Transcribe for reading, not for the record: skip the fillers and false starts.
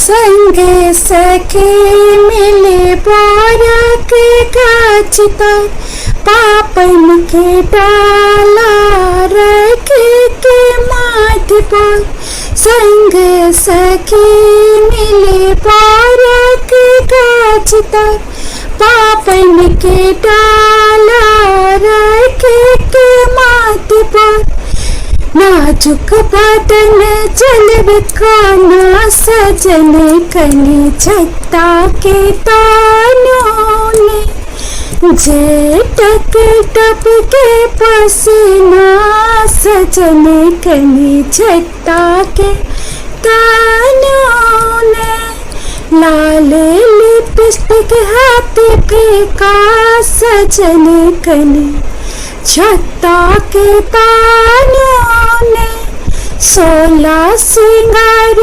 संग सखी मिले पारक गाछता पापन के डाला रखे के माथ पर। संग सखी मिले पारक गाछता पापन के डाला रखे के माथ पर। नाजुक बदन जल खाना सजन कली छत्ता के तानों ने जे टक टप के पसीना सजन कली छत्ता के तानों ने। लाल लिपस्टिक हाथ पे का सजन कली छत्ता के तानों ने। 16 सिंगार